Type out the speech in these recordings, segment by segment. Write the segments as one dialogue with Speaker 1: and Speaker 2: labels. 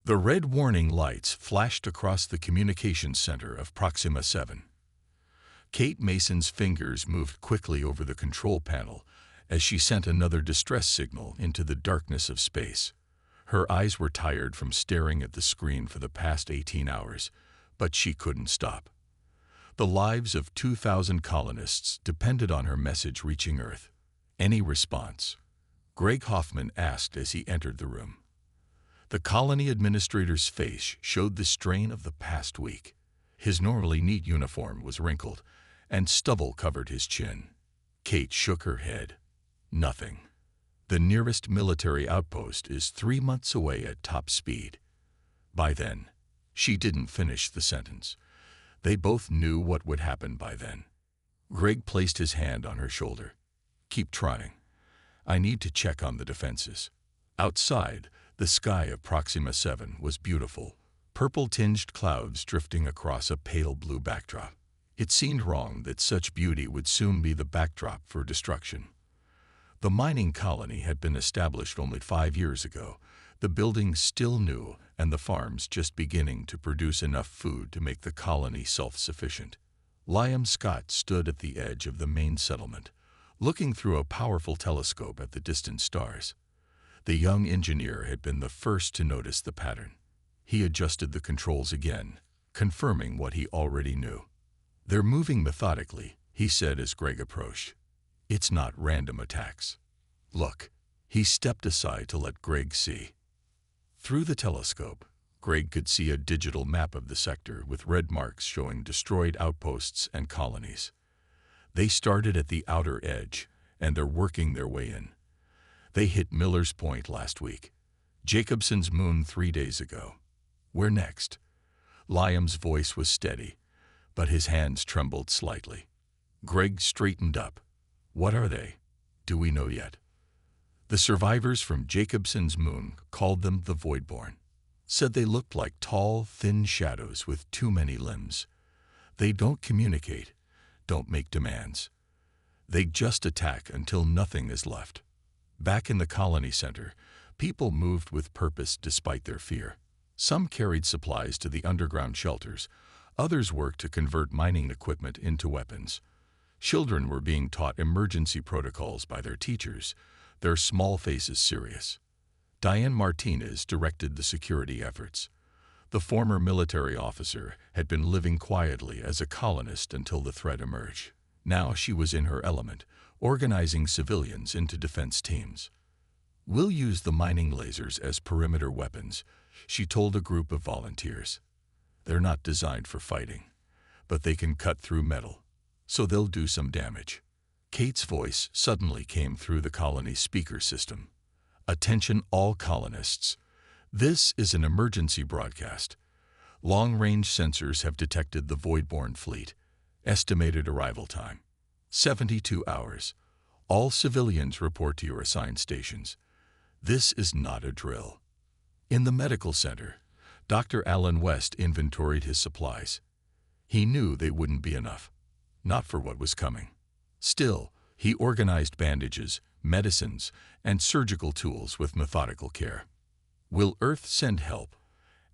Speaker 1: The red warning lights flashed across the communications center of Proxima 7. Kate Mason's fingers moved quickly over the control panel as she sent another distress signal into the darkness of space. Her eyes were tired from staring at the screen for the past 18 hours, but she couldn't stop. The lives of 2,000 colonists depended on her message reaching Earth. Any response? Greg Hoffman asked as he entered the room. The colony administrator's face showed the strain of the past week. His normally neat uniform was wrinkled, and stubble covered his chin. Kate shook her head. Nothing. The nearest military outpost is 3 months away at top speed. By then, she didn't finish the sentence. They both knew what would happen by then. Greg placed his hand on her shoulder. Keep trying. I need to check on the defenses. Outside, the sky of Proxima 7 was beautiful, purple-tinged clouds drifting across a pale blue backdrop. It seemed wrong that such beauty would soon be the backdrop for destruction. The mining colony had been established only 5 years ago, the buildings still new and the farms just beginning to produce enough food to make the colony self-sufficient. Liam Scott stood at the edge of the main settlement, looking through a powerful telescope at the distant stars. The young engineer had been the first to notice the pattern. He adjusted the controls again, confirming what he already knew. They're moving methodically, he said as Greg approached. It's not random attacks. Look. He stepped aside to let Greg see. Through the telescope, Greg could see a digital map of the sector with red marks showing destroyed outposts and colonies. They started at the outer edge, and they're working their way in. They hit Miller's Point last week. Jacobson's Moon 3 days ago. Where next? Liam's voice was steady, but his hands trembled slightly. Greg straightened up. What are they? Do we know yet? The survivors from Jacobson's Moon called them the Voidborn. Said they looked like tall, thin shadows with too many limbs. They don't communicate, don't make demands. They just attack until nothing is left. Back in the colony center, people moved with purpose despite their fear. Some carried supplies to the underground shelters. Others worked to convert mining equipment into weapons. Children were being taught emergency protocols by their teachers, their small faces serious. Diane Martinez directed the security efforts. The former military officer had been living quietly as a colonist until the threat emerged. Now she was in her element, organizing civilians into defense teams. We'll use the mining lasers as perimeter weapons, she told a group of volunteers. They're not designed for fighting, but they can cut through metal, so they'll do some damage. Kate's voice suddenly came through the colony's speaker system. Attention all colonists. This is an emergency broadcast. Long-range sensors have detected the Voidborn fleet. Estimated arrival time: 72 hours. All civilians report to your assigned stations. This is not a drill. In the medical center, Dr. Alan West inventoried his supplies. He knew they wouldn't be enough. Not for what was coming. Still, he organized bandages, medicines, and surgical tools with methodical care. Will Earth send help?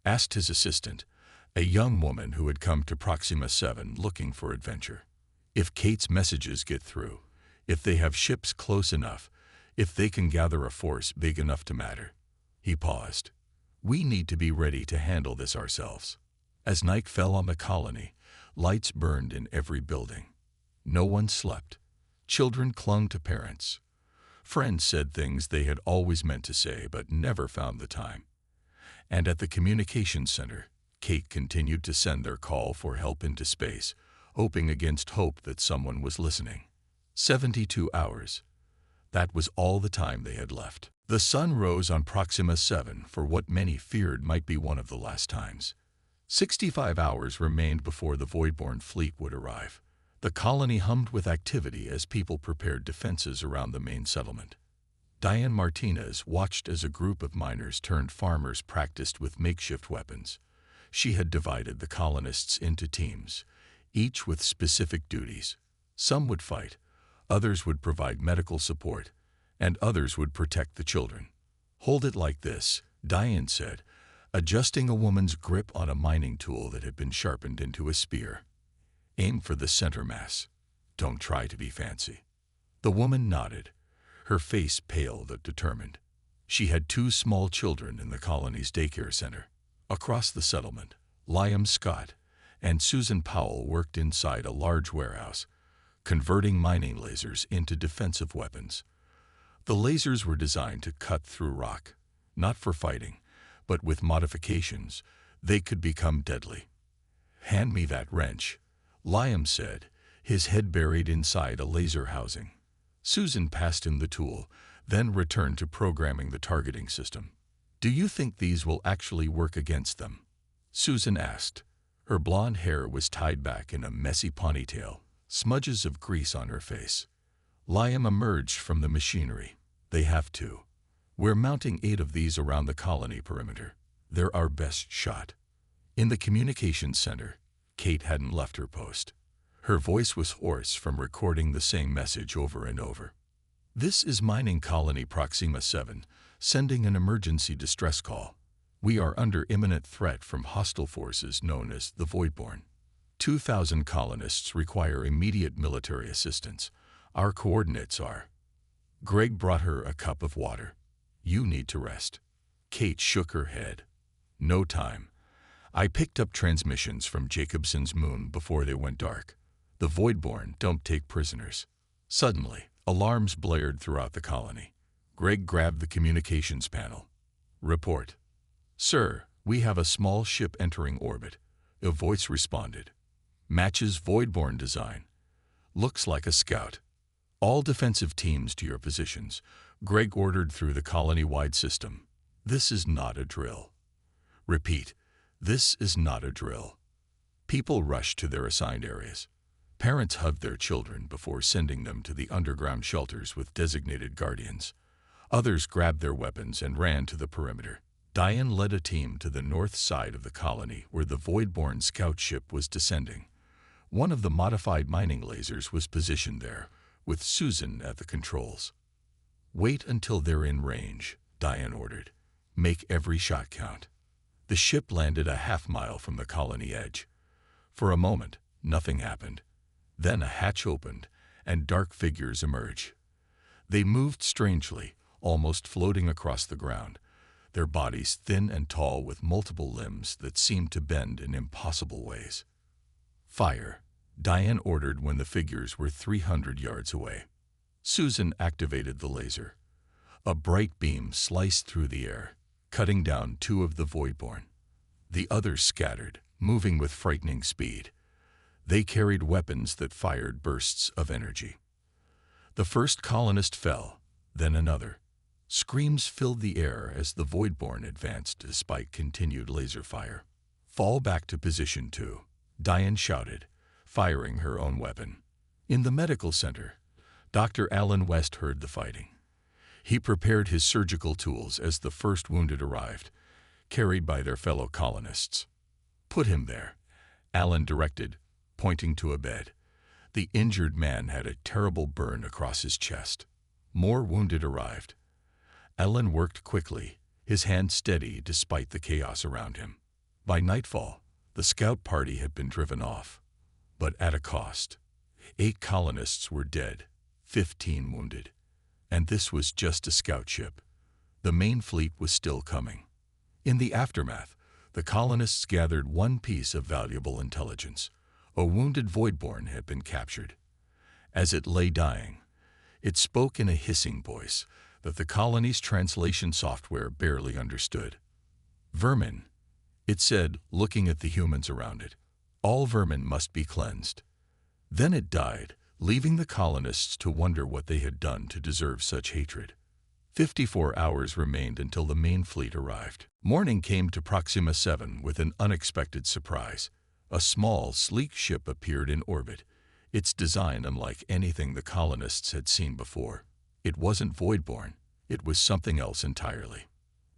Speaker 1: Asked his assistant, a young woman who had come to Proxima 7 looking for adventure. If Kate's messages get through, if they have ships close enough, if they can gather a force big enough to matter. He paused. We need to be ready to handle this ourselves. As night fell on the colony, lights burned in every building. No one slept. Children clung to parents. Friends said things they had always meant to say but never found the time. And at the communications center, Kate continued to send their call for help into space, hoping against hope that someone was listening. 72 hours. That was all the time they had left. The sun rose on Proxima 7 for what many feared might be one of the last times. 65 hours remained before the Voidborn fleet would arrive. The colony hummed with activity as people prepared defenses around the main settlement. Diane Martinez watched as a group of miners turned farmers practiced with makeshift weapons. She had divided the colonists into teams, each with specific duties. Some would fight, others would provide medical support, and others would protect the children. Hold it like this, Diane said, adjusting a woman's grip on a mining tool that had been sharpened into a spear. Aim for the center mass. Don't try to be fancy. The woman nodded, her face pale but determined. She had 2 small children in the colony's daycare center. Across the settlement, Liam Scott and Susan Powell worked inside a large warehouse, converting mining lasers into defensive weapons. The lasers were designed to cut through rock, not for fighting, but with modifications, they could become deadly. "Hand me that wrench," Liam said, his head buried inside a laser housing. Susan passed him the tool, then returned to programming the targeting system. "Do you think these will actually work against them?" Susan asked. Her blonde hair was tied back in a messy ponytail, smudges of grease on her face. Liam emerged from the machinery. "They have to. We're mounting 8 of these around the colony perimeter. They're our best shot." In the communications center, Kate hadn't left her post. Her voice was hoarse from recording the same message over and over. "This is Mining Colony Proxima 7, sending an emergency distress call. We are under imminent threat from hostile forces known as the Voidborn. 2,000 colonists require immediate military assistance. Our coordinates are..." Greg brought her a cup of water. "You need to rest." Kate shook her head. "No time. I picked up transmissions from Jacobson's moon before they went dark. The Voidborn don't take prisoners." Suddenly, alarms blared throughout the colony. Greg grabbed the communications panel. "Report." "Sir, we have a small ship entering orbit," a voice responded. "Matches Voidborn design. Looks like a scout. All defensive teams to your positions," Greg ordered through the colony-wide system. "This is not a drill." Repeat, this is not a drill. People rushed to their assigned areas. Parents hugged their children before sending them to the underground shelters with designated guardians. Others grabbed their weapons and ran to the perimeter. Diane led a team to the north side of the colony where the Voidborn scout ship was descending. One of the modified mining lasers was positioned there, with Susan at the controls. "Wait until they're in range," Diane ordered. "Make every shot count." The ship landed a half-mile from the colony edge. For a moment, nothing happened. Then a hatch opened, and dark figures emerged. They moved strangely, almost floating across the ground, their bodies thin and tall with multiple limbs that seemed to bend in impossible ways. "Fire," Diane ordered when the figures were 300 yards away. Susan activated the laser. A bright beam sliced through the air, cutting down 2 of the Voidborn. The others scattered, moving with frightening speed. They carried weapons that fired bursts of energy. The first colonist fell, then another. Screams filled the air as the Voidborn advanced despite continued laser fire. "Fall back to position 2, Diane shouted, firing her own weapon. In the medical center, Dr. Alan West heard the fighting. He prepared his surgical tools as the first wounded arrived, carried by their fellow colonists. "Put him there," Alan directed, pointing to a bed. The injured man had a terrible burn across his chest. More wounded arrived. Alan worked quickly, his hand steady despite the chaos around him. By nightfall, the scout party had been driven off, but at a cost. 8 colonists were dead, 15 wounded. And this was just a scout ship. The main fleet was still coming. In the aftermath, the colonists gathered one piece of valuable intelligence. A wounded Voidborn had been captured. As it lay dying, it spoke in a hissing voice that the colony's translation software barely understood. "Vermin," it said, looking at the humans around it. "All vermin must be cleansed." Then it died, leaving the colonists to wonder what they had done to deserve such hatred. 54 hours remained until the main fleet arrived. Morning came to Proxima 7 with an unexpected surprise. A small, sleek ship appeared in orbit, its design unlike anything the colonists had seen before. It wasn't Voidborn, it was something else entirely.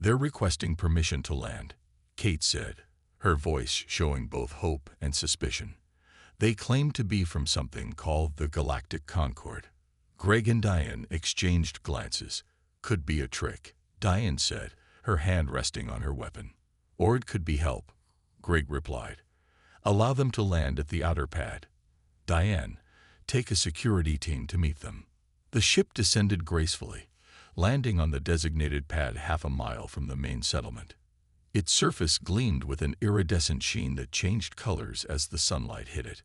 Speaker 1: "They're requesting permission to land," Kate said, her voice showing both hope and suspicion. "They claim to be from something called the Galactic Concord." Greg and Diane exchanged glances. "Could be a trick," Diane said, her hand resting on her weapon. Or it could be help, Greg replied. Allow them to land at the outer pad. Diane, take a security team to meet them. The ship descended gracefully, landing on the designated pad half a mile from the main settlement. Its surface gleamed with an iridescent sheen that changed colors as the sunlight hit it.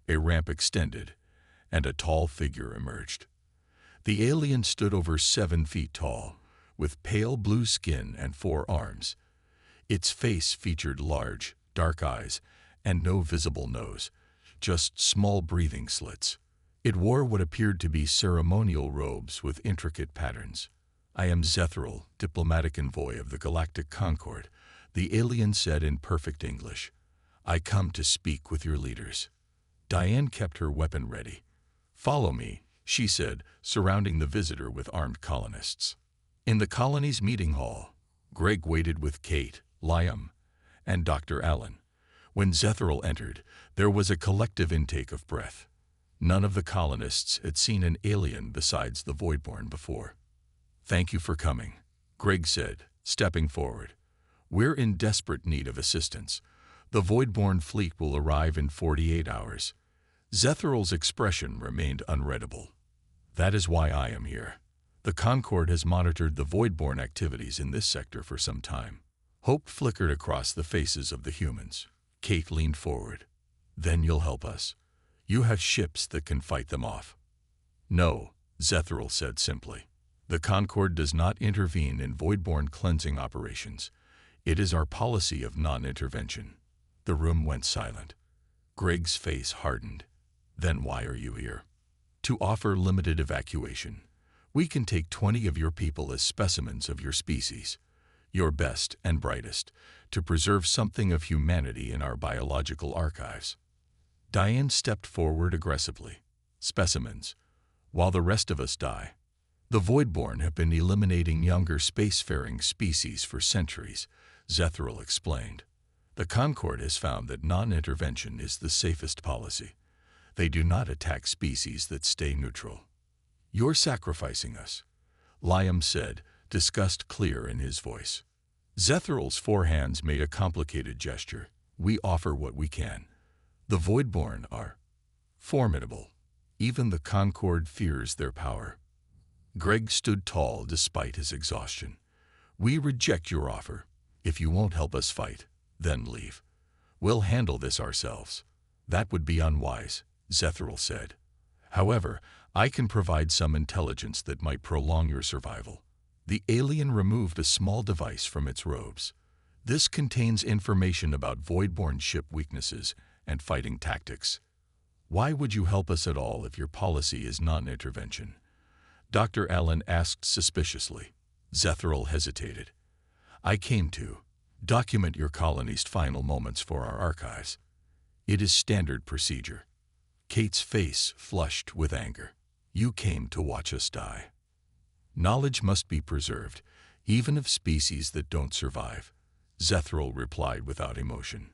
Speaker 1: A ramp extended, and a tall figure emerged. The alien stood over 7 feet tall, with pale blue skin and 4 arms. Its face featured large, dark eyes and no visible nose, just small breathing slits. It wore what appeared to be ceremonial robes with intricate patterns. I am Zethral, diplomatic envoy of the Galactic Concord, the alien said in perfect English. I come to speak with your leaders. Diane kept her weapon ready. Follow me, she said, surrounding the visitor with armed colonists. In the colony's meeting hall, Greg waited with Kate, Liam, and Dr. Allen. When Zethral entered, there was a collective intake of breath. None of the colonists had seen an alien besides the Voidborn before. Thank you for coming, Greg said, stepping forward. We're in desperate need of assistance. The Voidborn fleet will arrive in 48 hours. Zethral's expression remained unreadable. That is why I am here. The Concord has monitored the Voidborn activities in this sector for some time. Hope flickered across the faces of the humans. Kate leaned forward. Then you'll help us. You have ships that can fight them off. No, Zethral said simply. The Concord does not intervene in Voidborn cleansing operations. It is our policy of non-intervention. The room went silent. Greg's face hardened. Then why are you here? To offer limited evacuation. We can take 20 of your people as specimens of your species, your best and brightest, to preserve something of humanity in our biological archives. Diane stepped forward aggressively. Specimens, while the rest of us die. The Voidborn have been eliminating younger spacefaring species for centuries, Zethral explained. The Concord has found that non-intervention is the safest policy. They do not attack species that stay neutral. You're sacrificing us, Liam said, disgust clear in his voice. Zethral's 4 hands made a complicated gesture. We offer what we can. The Voidborn are formidable. Even the Concord fears their power. Greg stood tall despite his exhaustion. We reject your offer. If you won't help us fight, then leave. We'll handle this ourselves. That would be unwise, Zethral said. However, I can provide some intelligence that might prolong your survival. The alien removed a small device from its robes. This contains information about Voidborn ship weaknesses and fighting tactics. Why would you help us at all if your policy is non-intervention? Dr. Allen asked suspiciously. Zethral hesitated. I came to document your colony's final moments for our archives. It is standard procedure. Kate's face flushed with anger. You came to watch us die. Knowledge must be preserved, even of species that don't survive, Zethral replied without emotion.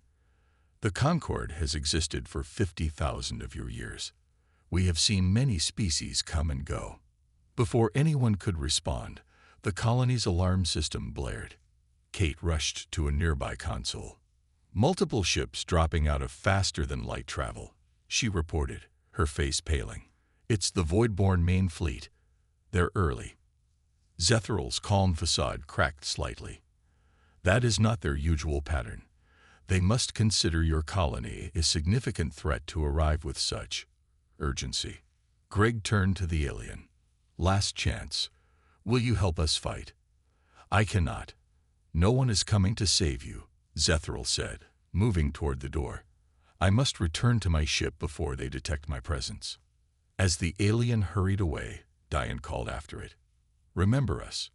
Speaker 1: The Concord has existed for 50,000 of your years. We have seen many species come and go. Before anyone could respond, the colony's alarm system blared. Kate rushed to a nearby console. Multiple ships dropping out of faster-than-light travel, she reported, her face paling. It's the Voidborn main fleet. They're early. Zethral's calm facade cracked slightly. That is not their usual pattern. They must consider your colony a significant threat to arrive with such urgency. Greg turned to the alien. Last chance. Will you help us fight? I cannot. No one is coming to save you, Zethral said, moving toward the door. I must return to my ship before they detect my presence. As the alien hurried away, Diane called after it. Remember us.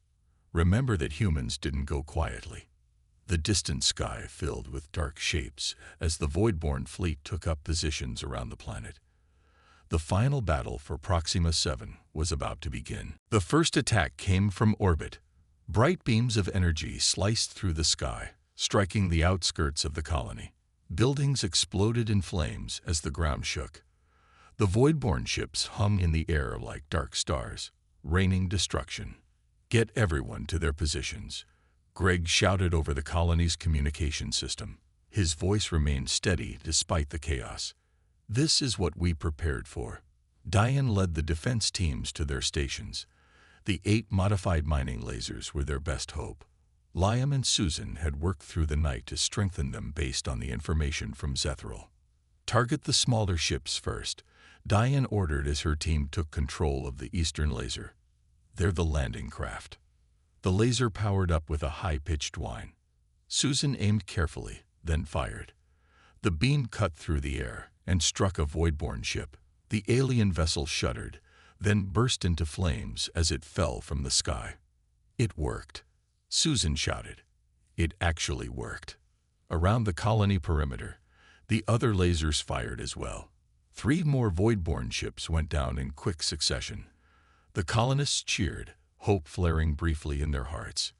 Speaker 1: Remember that humans didn't go quietly. The distant sky filled with dark shapes as the Voidborn fleet took up positions around the planet. The final battle for Proxima 7 was about to begin. The first attack came from orbit. Bright beams of energy sliced through the sky, striking the outskirts of the colony. Buildings exploded in flames as the ground shook. The Voidborn ships hung in the air like dark stars, raining destruction. Get everyone to their positions, Greg shouted over the colony's communication system. His voice remained steady despite the chaos. "This is what we prepared for." Diane led the defense teams to their stations. The 8 modified mining lasers were their best hope. Liam and Susan had worked through the night to strengthen them based on the information from Zethril. "Target the smaller ships first," Diane ordered as her team took control of the eastern laser. "They're the landing craft." The laser powered up with a high-pitched whine. Susan aimed carefully, then fired. The beam cut through the air and struck a voidborn ship. The alien vessel shuddered, then burst into flames as it fell from the sky. "It worked," Susan shouted. It actually worked. Around the colony perimeter, the other lasers fired as well. 3 more voidborn ships went down in quick succession. The colonists cheered, hope flaring briefly in their hearts.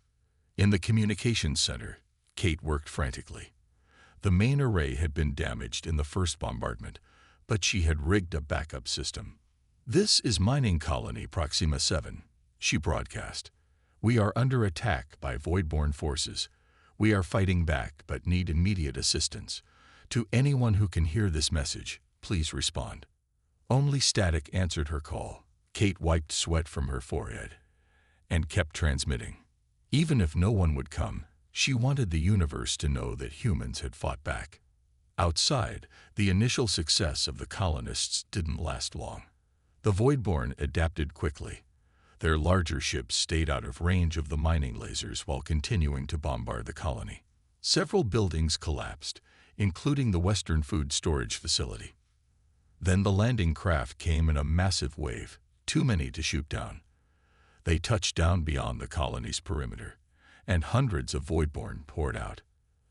Speaker 1: In the communications center, Kate worked frantically. The main array had been damaged in the first bombardment, but she had rigged a backup system. "This is Mining Colony Proxima 7, she broadcast. "We are under attack by voidborn forces. We are fighting back but need immediate assistance. To anyone who can hear this message, please respond." Only static answered her call. Kate wiped sweat from her forehead and kept transmitting. Even if no one would come, she wanted the universe to know that humans had fought back. Outside, the initial success of the colonists didn't last long. The Voidborn adapted quickly. Their larger ships stayed out of range of the mining lasers while continuing to bombard the colony. Several buildings collapsed, including the Western Food Storage Facility. Then the landing craft came in a massive wave, too many to shoot down. They touched down beyond the colony's perimeter, and hundreds of Voidborn poured out.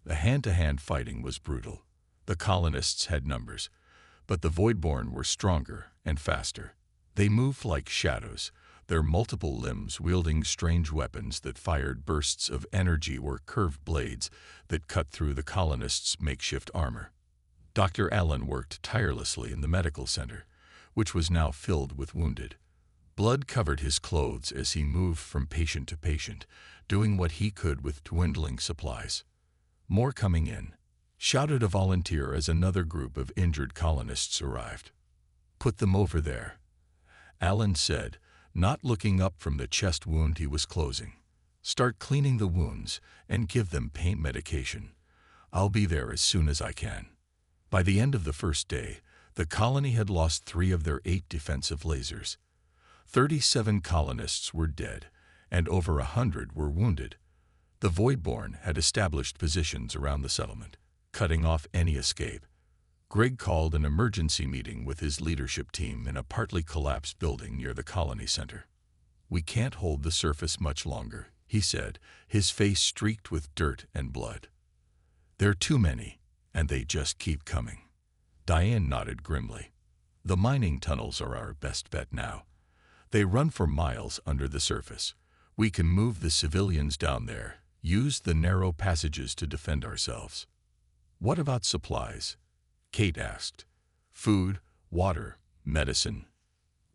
Speaker 1: The hand-to-hand fighting was brutal. The colonists had numbers, but the Voidborn were stronger and faster. They moved like shadows, their multiple limbs wielding strange weapons that fired bursts of energy or curved blades that cut through the colonists' makeshift armor. Dr. Allen worked tirelessly in the medical center, which was now filled with wounded. Blood covered his clothes as he moved from patient to patient, doing what he could with dwindling supplies. "More coming in," shouted a volunteer as another group of injured colonists arrived. "Put them over there," Allen said, not looking up from the chest wound he was closing. "Start cleaning the wounds and give them pain medication. I'll be there as soon as I can." By the end of the first day, the colony had lost 3 of their 8 defensive lasers. 37 colonists were dead, and over 100 were wounded. The Voidborn had established positions around the settlement, cutting off any escape. Greg called an emergency meeting with his leadership team in a partly collapsed building near the colony center. "We can't hold the surface much longer," he said, his face streaked with dirt and blood. "There are too many, and they just keep coming." Diane nodded grimly. "The mining tunnels are our best bet now. They run for miles under the surface. We can move the civilians down there, use the narrow passages to defend ourselves." "What about supplies?" Kate asked. "Food, water, medicine."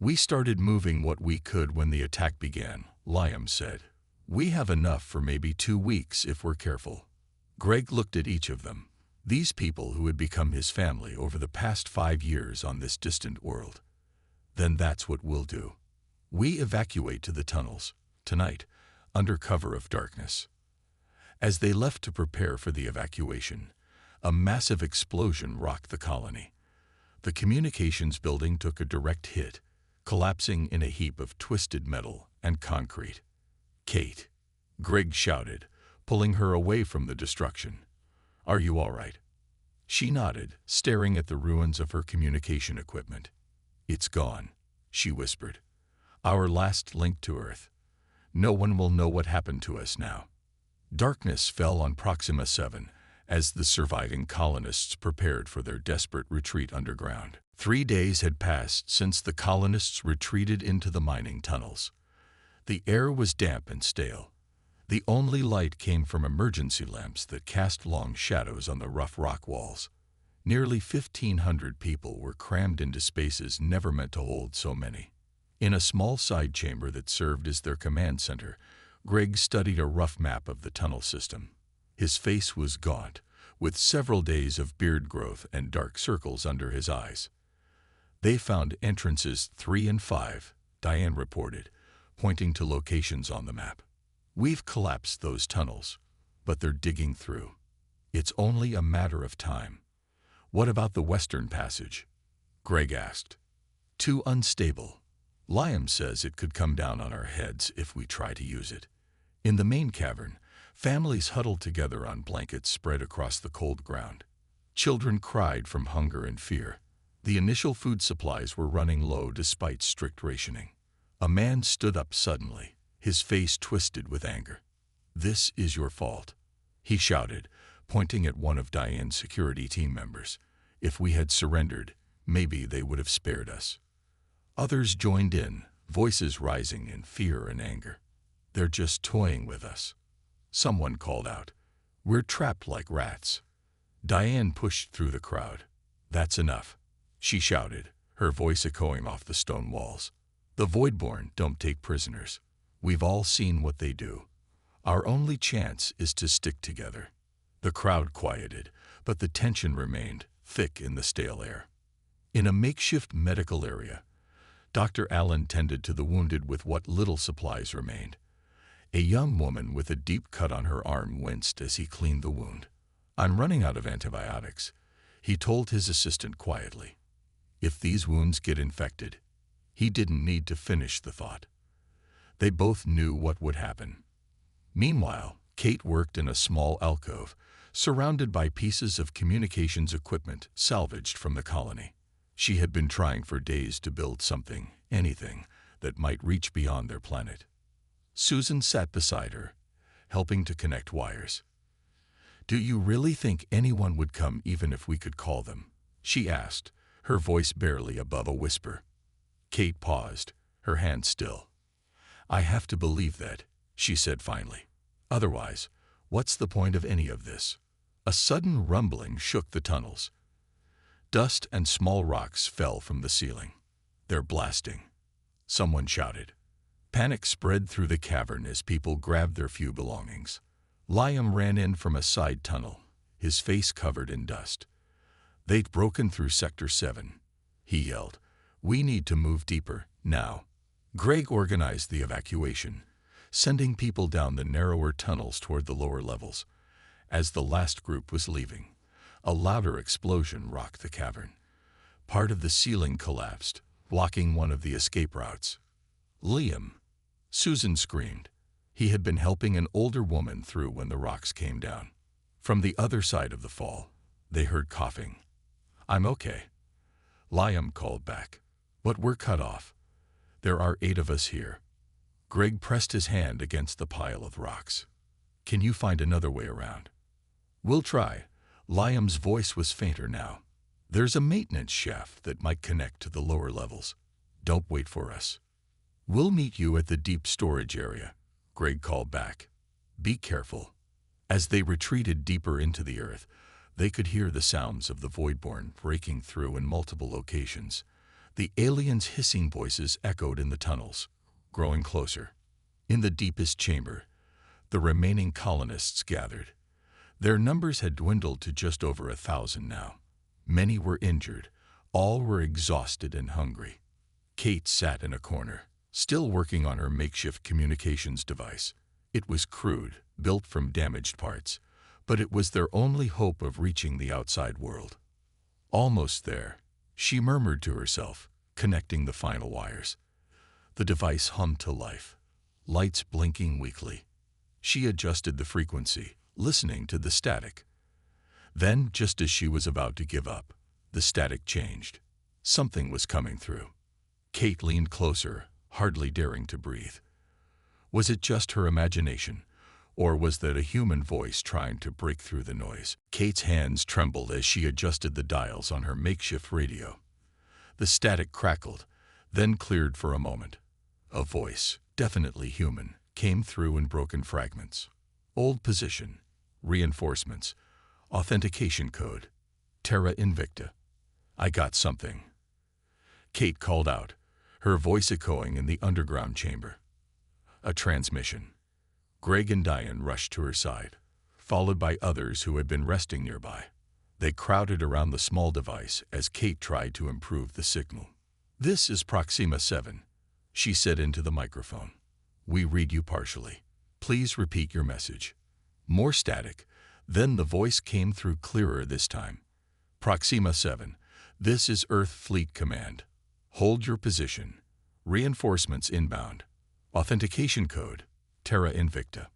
Speaker 1: "We started moving what we could when the attack began," Liam said. "We have enough for maybe 2 weeks if we're careful." Greg looked at each of them, these people who had become his family over the past 5 years on this distant world. "Then that's what we'll do. We evacuate to the tunnels, tonight, under cover of darkness." As they left to prepare for the evacuation, a massive explosion rocked the colony. The communications building took a direct hit, collapsing in a heap of twisted metal and concrete. "Kate," Greg shouted, pulling her away from the destruction. "Are you all right?" She nodded, staring at the ruins of her communication equipment. "It's gone," she whispered. "Our last link to Earth. No one will know what happened to us now." Darkness fell on Proxima 7 as the surviving colonists prepared for their desperate retreat underground. 3 days had passed since the colonists retreated into the mining tunnels. The air was damp and stale. The only light came from emergency lamps that cast long shadows on the rough rock walls. Nearly 1,500 people were crammed into spaces never meant to hold so many. In a small side chamber that served as their command center, Greg studied a rough map of the tunnel system. His face was gaunt, with several days of beard growth and dark circles under his eyes. They found entrances 3 and 5, Diane reported, pointing to locations on the map. We've collapsed those tunnels, but they're digging through. It's only a matter of time. What about the Western Passage? Greg asked. Too unstable. Liam says it could come down on our heads if we try to use it. In the main cavern, families huddled together on blankets spread across the cold ground. Children cried from hunger and fear. The initial food supplies were running low despite strict rationing. A man stood up suddenly, his face twisted with anger. "This is your fault," he shouted, pointing at one of Diane's security team members. "If we had surrendered, maybe they would have spared us." Others joined in, voices rising in fear and anger. "They're just toying with us," someone called out. "We're trapped like rats." Diane pushed through the crowd. "That's enough," she shouted, her voice echoing off the stone walls. "The Voidborn don't take prisoners. We've all seen what they do. Our only chance is to stick together." The crowd quieted, but the tension remained, thick in the stale air. In a makeshift medical area, Dr. Allen tended to the wounded with what little supplies remained. A young woman with a deep cut on her arm winced as he cleaned the wound. "I'm running out of antibiotics," he told his assistant quietly. "If these wounds get infected," he didn't need to finish the thought. They both knew what would happen. Meanwhile, Kate worked in a small alcove, surrounded by pieces of communications equipment salvaged from the colony. She had been trying for days to build something, anything, that might reach beyond their planet. Susan sat beside her, helping to connect wires. "Do you really think anyone would come even if we could call them?" she asked, her voice barely above a whisper. Kate paused, her hand still. "I have to believe that," she said finally. "Otherwise, what's the point of any of this?" A sudden rumbling shook the tunnels. Dust and small rocks fell from the ceiling. "They're blasting," someone shouted. Panic spread through the cavern as people grabbed their few belongings. Liam ran in from a side tunnel, his face covered in dust. "They'd broken through Sector 7, he yelled. "We need to move deeper, now." Greg organized the evacuation, sending people down the narrower tunnels toward the lower levels. As the last group was leaving, a louder explosion rocked the cavern. Part of the ceiling collapsed, blocking one of the escape routes. "Liam!" Susan screamed. He had been helping an older woman through when the rocks came down. From the other side of the fall, they heard coughing. "I'm okay," Liam called back. "But we're cut off. There are 8 of us here." Greg pressed his hand against the pile of rocks. "Can you find another way around?" "We'll try." Liam's voice was fainter now. "There's a maintenance shaft that might connect to the lower levels. Don't wait for us." "We'll meet you at the deep storage area," Greg called back. "Be careful." As they retreated deeper into the earth, they could hear the sounds of the Voidborn breaking through in multiple locations. The aliens' hissing voices echoed in the tunnels, growing closer. In the deepest chamber, the remaining colonists gathered. Their numbers had dwindled to just over 1,000 now. Many were injured, all were exhausted and hungry. Kate sat in a corner, still working on her makeshift communications device. It was crude, built from damaged parts, but it was their only hope of reaching the outside world. "Almost there," she murmured to herself, connecting the final wires. The device hummed to life, lights blinking weakly. She adjusted the frequency, listening to the static. Then, just as she was about to give up, the static changed. Something was coming through. Kate leaned closer, hardly daring to breathe. Was it just her imagination, or was that a human voice trying to break through the noise? Kate's hands trembled as she adjusted the dials on her makeshift radio. The static crackled, then cleared for a moment. A voice, definitely human, came through in broken fragments. "Old position, reinforcements, authentication code, Terra Invicta. I got something." Kate called out, her voice echoing in the underground chamber. "A transmission." Greg and Diane rushed to her side, followed by others who had been resting nearby. They crowded around the small device as Kate tried to improve the signal. "This is Proxima 7, she said into the microphone. "We read you partially. Please repeat your message." More static. Then the voice came through clearer this time. "Proxima 7, this is Earth Fleet Command. Hold your position. Reinforcements inbound. Authentication code, Terra Invicta."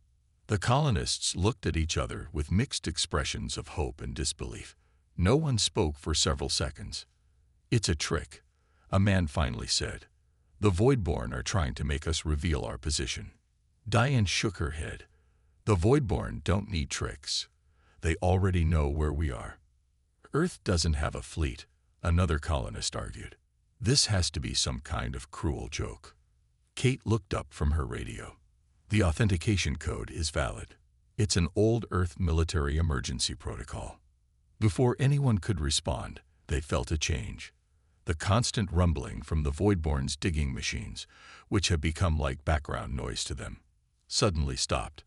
Speaker 1: The colonists looked at each other with mixed expressions of hope and disbelief. No one spoke for several seconds. "It's a trick," a man finally said. "The Voidborn are trying to make us reveal our position." Diane shook her head. "The Voidborn don't need tricks. They already know where we are." "Earth doesn't have a fleet," another colonist argued. "This has to be some kind of cruel joke." Kate looked up from her radio. "The authentication code is valid. It's an old Earth military emergency protocol." Before anyone could respond, they felt a change. The constant rumbling from the Voidborn's digging machines, which had become like background noise to them, suddenly stopped.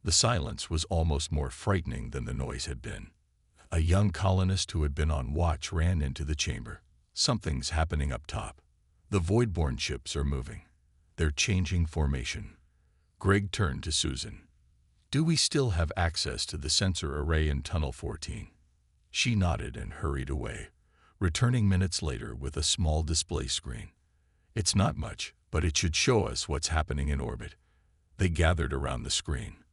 Speaker 1: The silence was almost more frightening than the noise had been. A young colonist who had been on watch ran into the chamber. "Something's happening up top. The Voidborn ships are moving. They're changing formation." Greg turned to Susan. "Do we still have access to the sensor array in Tunnel 14? She nodded and hurried away, returning minutes later with a small display screen. "It's not much, but it should show us what's happening in orbit." They gathered around the screen.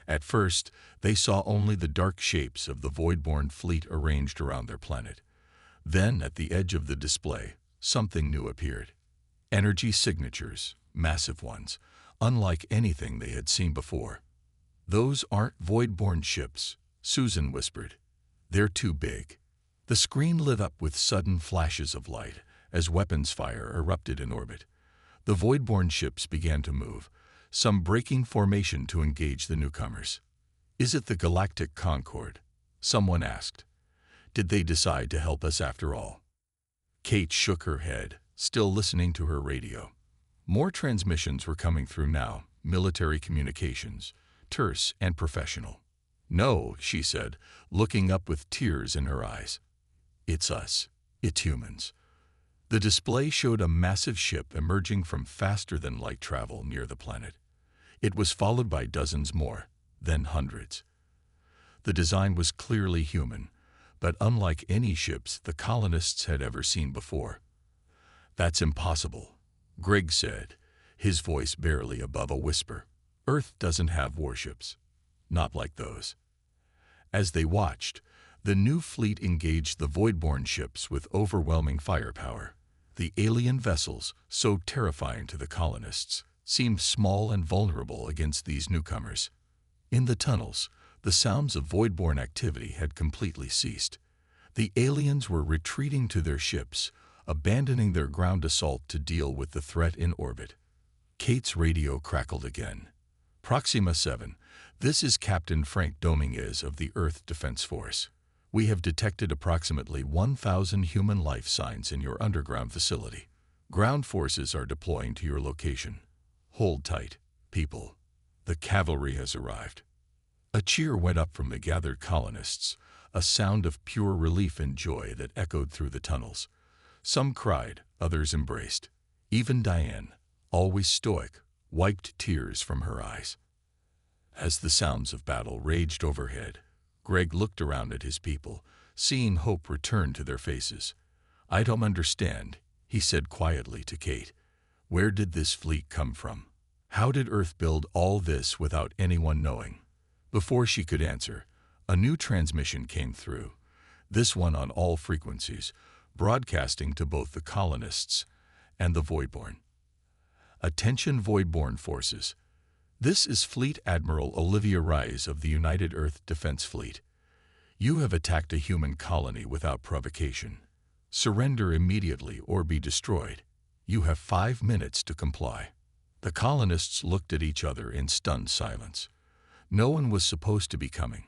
Speaker 1: At first, they saw only the dark shapes of the Voidborn fleet arranged around their planet. Then, at the edge of the display, something new appeared. Energy signatures, massive ones, unlike anything they had seen before. "Those aren't Voidborn ships," Susan whispered. "They're too big." The screen lit up with sudden flashes of light as weapons fire erupted in orbit. The Voidborn ships began to move, some breaking formation to engage the newcomers. "Is it the Galactic Concord?" someone asked. "Did they decide to help us after all?" Kate shook her head, still listening to her radio. More transmissions were coming through now, military communications, terse and professional. "No," she said, looking up with tears in her eyes. "It's us. It's humans." The display showed a massive ship emerging from faster-than-light travel near the planet. It was followed by dozens more, then hundreds. The design was clearly human, but unlike any ships the colonists had ever seen before. "That's impossible," Greg said, his voice barely above a whisper. "Earth doesn't have warships. Not like those." As they watched, the new fleet engaged the Voidborn ships with overwhelming firepower. The alien vessels, so terrifying to the colonists, seemed small and vulnerable against these newcomers. In the tunnels, the sounds of Voidborn activity had completely ceased. The aliens were retreating to their ships, abandoning their ground assault to deal with the threat in orbit. Kate's radio crackled again. "Proxima 7, this is Captain Frank Dominguez of the Earth Defense Force. We have detected approximately 1,000 human life signs in your underground facility. Ground forces are deploying to your location. Hold tight, people. The cavalry has arrived." A cheer went up from the gathered colonists, a sound of pure relief and joy that echoed through the tunnels. Some cried, others embraced. Even Diane, always stoic, wiped tears from her eyes. As the sounds of battle raged overhead, Greg looked around at his people, seeing hope return to their faces. "I don't understand," he said quietly to Kate. "Where did this fleet come from? How did Earth build all this without anyone knowing?" Before she could answer, a new transmission came through, this one on all frequencies, broadcasting to both the colonists and the Voidborn. "Attention Voidborn forces. This is Fleet Admiral Olivia Rise of the United Earth Defense Fleet. You have attacked a human colony without provocation. Surrender immediately or be destroyed. You have 5 minutes to comply." The colonists looked at each other in stunned silence. No one was supposed to be coming.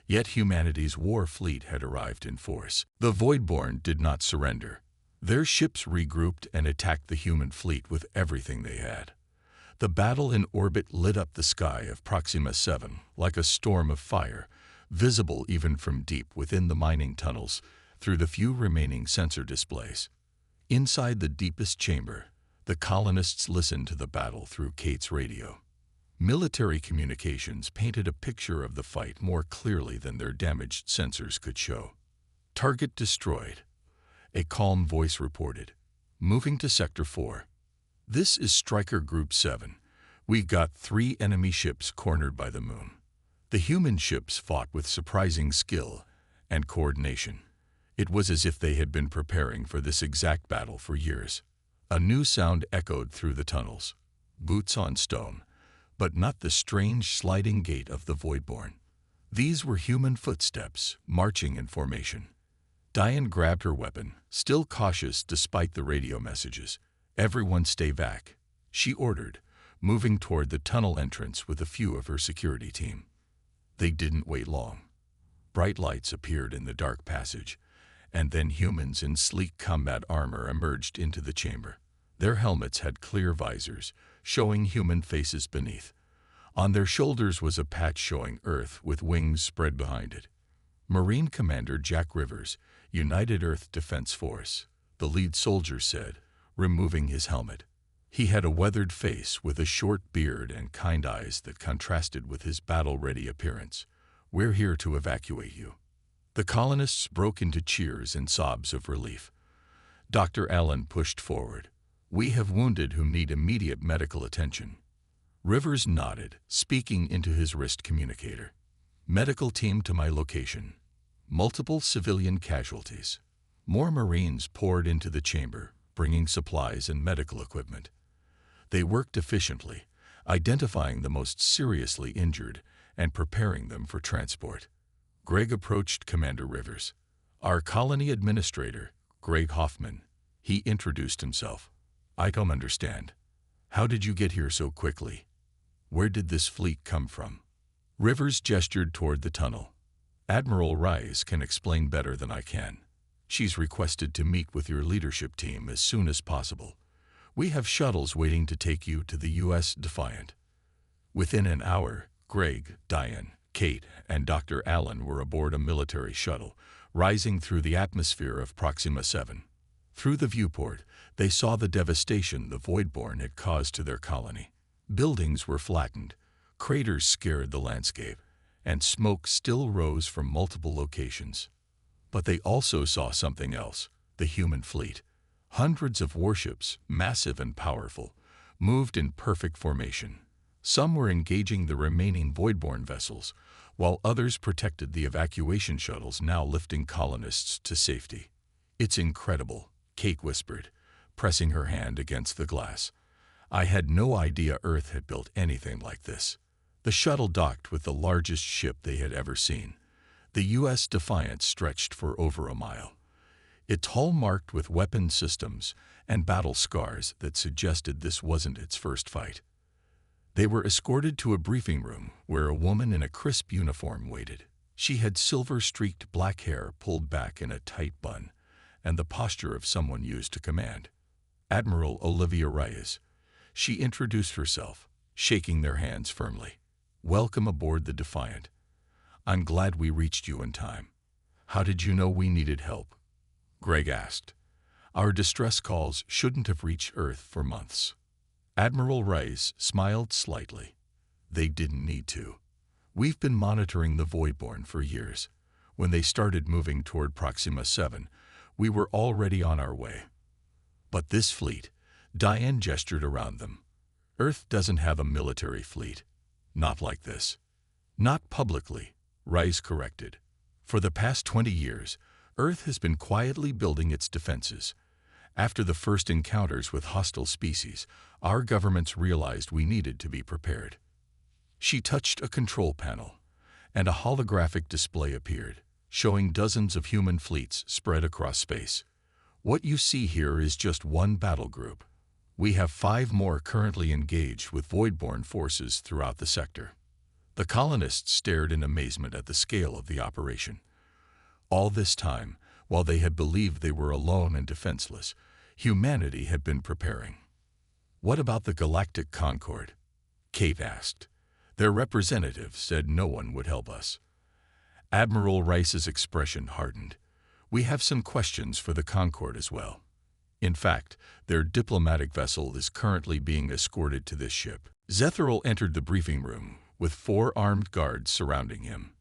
Speaker 1: Yet humanity's war fleet had arrived in force. The Voidborn did not surrender. Their ships regrouped and attacked the human fleet with everything they had. The battle in orbit lit up the sky of Proxima 7 like a storm of fire, visible even from deep within the mining tunnels through the few remaining sensor displays. Inside the deepest chamber, the colonists listened to the battle through Kate's radio. Military communications painted a picture of the fight more clearly than their damaged sensors could show. Target destroyed, a calm voice reported. Moving to Sector 4. This is Striker Group 7. We got 3 enemy ships cornered by the moon. The human ships fought with surprising skill and coordination. It was as if they had been preparing for this exact battle for years. A new sound echoed through the tunnels. Boots on stone, but not the strange sliding gait of the Voidborn. These were human footsteps, marching in formation. Diane grabbed her weapon, still cautious despite the radio messages. "Everyone stay back," she ordered, moving toward the tunnel entrance with a few of her security team. They didn't wait long. Bright lights appeared in the dark passage, and then humans in sleek combat armor emerged into the chamber. Their helmets had clear visors, showing human faces beneath. On their shoulders was a patch showing Earth with wings spread behind it. Marine Commander Jack Rivers, United Earth Defense Force, the lead soldier said, removing his helmet. He had a weathered face with a short beard and kind eyes that contrasted with his battle-ready appearance. "We're here to evacuate you." The colonists broke into cheers and sobs of relief. Dr. Allen pushed forward. "We have wounded who need immediate medical attention." Rivers nodded, speaking into his wrist communicator. "Medical team to my location." Multiple civilian casualties. More Marines poured into the chamber, bringing supplies and medical equipment. They worked efficiently, identifying the most seriously injured and preparing them for transport. Greg approached Commander Rivers. "Our colony administrator, Greg Hoffman." He introduced himself. "I don't understand. How did you get here so quickly? Where did this fleet come from?" Rivers gestured toward the tunnel. "Admiral Rice can explain better than I can. She's requested to meet with your leadership team as soon as possible. We have shuttles waiting to take you to the U.S. Defiant." Within an hour, Greg, Diane, Kate, and Dr. Allen were aboard a military shuttle, rising through the atmosphere of Proxima 7. Through the viewport, they saw the devastation the Voidborn had caused to their colony. Buildings were flattened, craters scared the landscape, and smoke still rose from multiple locations. But they also saw something else, the human fleet. Hundreds of warships, massive and powerful, moved in perfect formation. Some were engaging the remaining Voidborn vessels, while others protected the evacuation shuttles now lifting colonists to safety. "It's incredible," Kate whispered, pressing her hand against the glass. "I had no idea Earth had built anything like this." The shuttle docked with the largest ship they had ever seen. The U.S. Defiant stretched for over a mile, its hull marked with weapon systems and battle scars that suggested this wasn't its first fight. They were escorted to a briefing room where a woman in a crisp uniform waited. She had silver-streaked black hair pulled back in a tight bun, and the posture of someone used to command. "Admiral Olivia Reyes." She introduced herself, shaking their hands firmly. "Welcome aboard the Defiant. I'm glad we reached you in time." "How did you know we needed help?" Greg asked. "Our distress calls shouldn't have reached Earth for months." Admiral Reyes smiled slightly. "They didn't need to. We've been monitoring the Voidborn for years. When they started moving toward Proxima 7, we were already on our way. But this fleet," Diane gestured around them. "Earth doesn't have a military fleet. Not like this." "Not publicly," Rice corrected. "For the past 20 years, Earth has been quietly building its defenses. After the first encounters with hostile species, our governments realized we needed to be prepared." She touched a control panel, and a holographic display appeared, showing dozens of human fleets spread across space. "What you see here is just one battle group. We have 5 more currently engaged with Voidborn forces throughout the sector." The colonists stared in amazement at the scale of the operation. All this time, while they had believed they were alone and defenseless, humanity had been preparing. "What about the Galactic Concord?" Kate asked. "Their representative said no one would help us." Admiral Rice's expression hardened. "We have some questions for the Concord as well. In fact, their diplomatic vessel is currently being escorted to this ship." Zethril entered the briefing room with 4 armed guards surrounding him.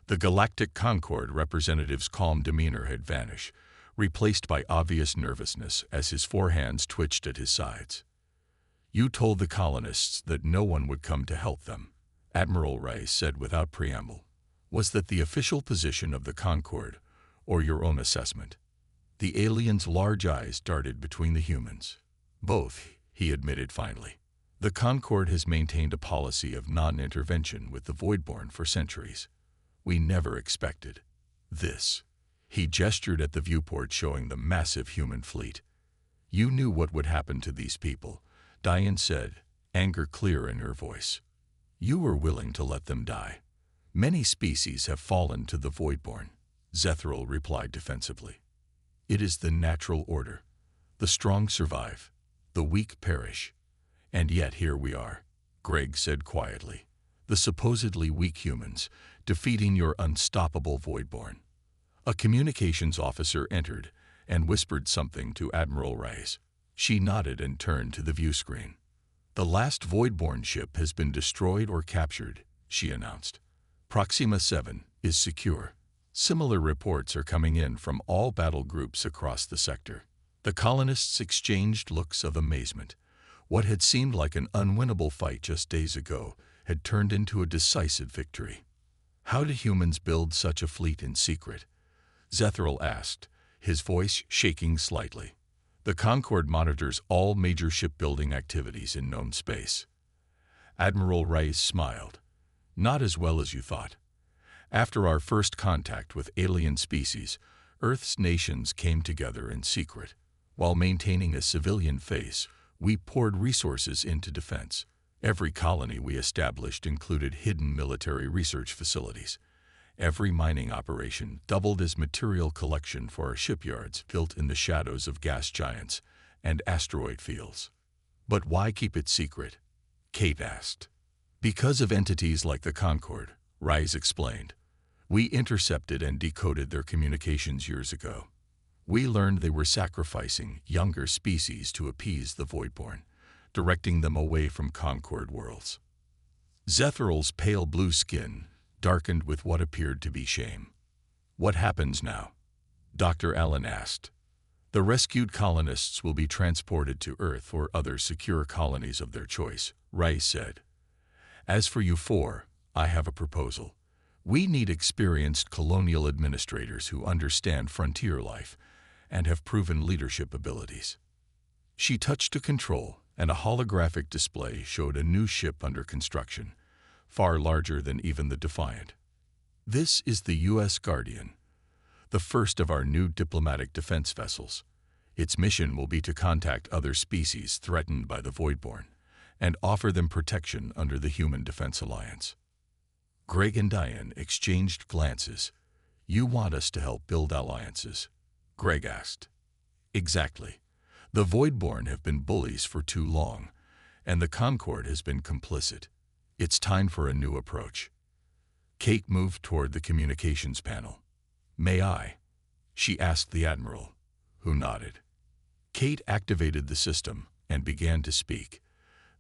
Speaker 1: The Galactic Concord representative's calm demeanor had vanished, replaced by obvious nervousness as his 4 hands twitched at his sides. "You told the colonists that no one would come to help them," Admiral Rice said without preamble. "Was that the official position of the Concord, or your own assessment?" The alien's large eyes darted between the humans. "Both," he admitted finally. "The Concord has maintained a policy of non-intervention with the Voidborn for centuries. We never expected this." He gestured at the viewport showing the massive human fleet. "You knew what would happen to these people," Diane said, anger clear in her voice. "You were willing to let them die. Many species have fallen to the Voidborn," Zethril replied defensively. "It is the natural order. The strong survive, the weak perish. And yet here we are," Greg said quietly, "the supposedly weak humans, defeating your unstoppable Voidborn." A communications officer entered and whispered something to Admiral Rice. She nodded and turned to the view screen. "The last Voidborn ship has been destroyed or captured," she announced. "Proxima 7 is secure." Similar reports are coming in from all battle groups across the sector. The colonists exchanged looks of amazement. What had seemed like an unwinnable fight just days ago had turned into a decisive victory. "How do humans build such a fleet in secret?" Zethril asked, his voice shaking slightly. "The Concord monitors all major shipbuilding activities in known space." Admiral Rice smiled. "Not as well as you thought. After our first contact with alien species, Earth's nations came together in secret. While maintaining a civilian face, we poured resources into defense. Every colony we established included hidden military research facilities. Every mining operation doubled as material collection for our shipyards built in the shadows of gas giants and asteroid fields." "But why keep it secret?" Kate asked. "Because of entities like the Concord," Rice explained. "We intercepted and decoded their communications years ago. We learned they were sacrificing younger species to appease the Voidborn, directing them away from Concord worlds." Zethril's pale blue skin darkened with what appeared to be shame. "What happens now?" Dr. Allen asked. "The rescued colonists will be transported to Earth or other secure colonies of their choice," Rice said. "As for you 4, I have a proposal. We need experienced colonial administrators who understand frontier life and have proven leadership abilities." She touched a control, and a holographic display showed a new ship under construction, far larger than even the Defiant. "This is the U.S. Guardian, the first of our new diplomatic defense vessels. Its mission will be to contact other species threatened by the Voidborn and offer them protection under the Human Defense Alliance." Greg and Diane exchanged glances. "You want us to help build alliances?" Greg asked. "Exactly. The Voidborn have been bullies for too long, and the Concord has been complicit. It's time for a new approach." Kate moved toward the communications panel. "May I?" she asked the Admiral, who nodded. Kate activated the system and began to speak.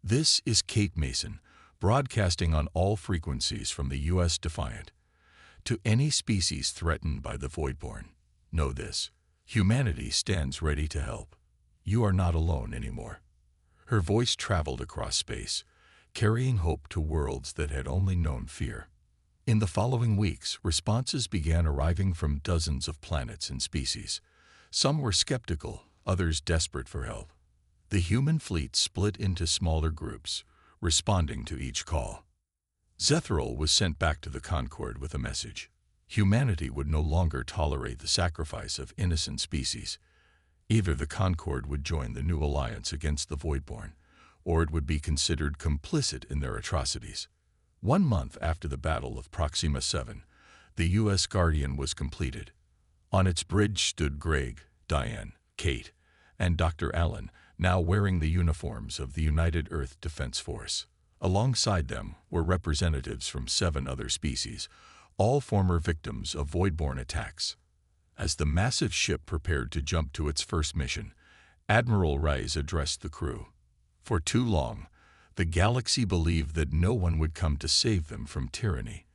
Speaker 1: "This is Kate Mason, broadcasting on all frequencies from the U.S. Defiant. To any species threatened by the Voidborn, know this: humanity stands ready to help. You are not alone anymore." Her voice traveled across space, carrying hope to worlds that had only known fear. In the following weeks, responses began arriving from dozens of planets and species. Some were skeptical, others desperate for help. The human fleet split into smaller groups, responding to each call. Zethril was sent back to the Concord with a message. Humanity would no longer tolerate the sacrifice of innocent species. Either the Concord would join the new alliance against the Voidborn, or it would be considered complicit in their atrocities. 1 month after the Battle of Proxima 7, the U.S. Guardian was completed. On its bridge stood Greg, Diane, Kate, and Dr. Allen, now wearing the uniforms of the United Earth Defense Force. Alongside them were representatives from 7 other species, all former victims of voidborn attacks. As the massive ship prepared to jump to its first mission, Admiral Rice addressed the crew. For too long, the galaxy believed that no one would come to save them from tyranny.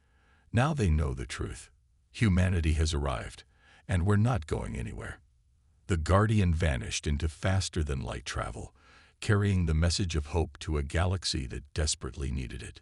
Speaker 1: Now they know the truth. Humanity has arrived, and we're not going anywhere. The Guardian vanished into faster-than-light travel, carrying the message of hope to a galaxy that desperately needed it.